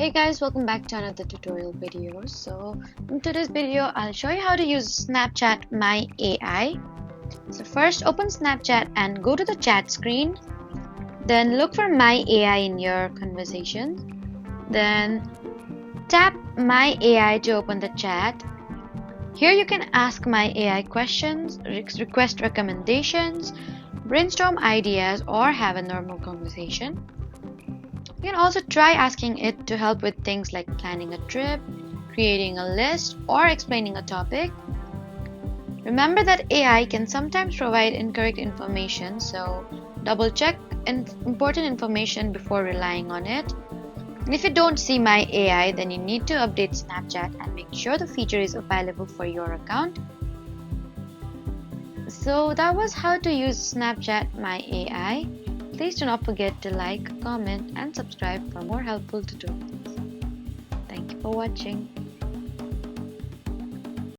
Hey guys, welcome back to another tutorial video. So in today's video, I'll show you how to use Snapchat My AI. So first open Snapchat and go to the chat screen. Then look for My AI in your conversation. Then tap My AI to open the chat. Here you can ask My AI questions, request recommendations, brainstorm ideas, or have a normal conversation. You can also try asking it to help with things like planning a trip, creating a list, or explaining a topic. Remember that AI can sometimes provide incorrect information, so double check important information before relying on it. And if you don't see My AI, then you need to update Snapchat and make sure the feature is available for your account. So that was how to use Snapchat My AI. Please do not forget to like, comment, and subscribe for more helpful tutorials. Thank you for watching.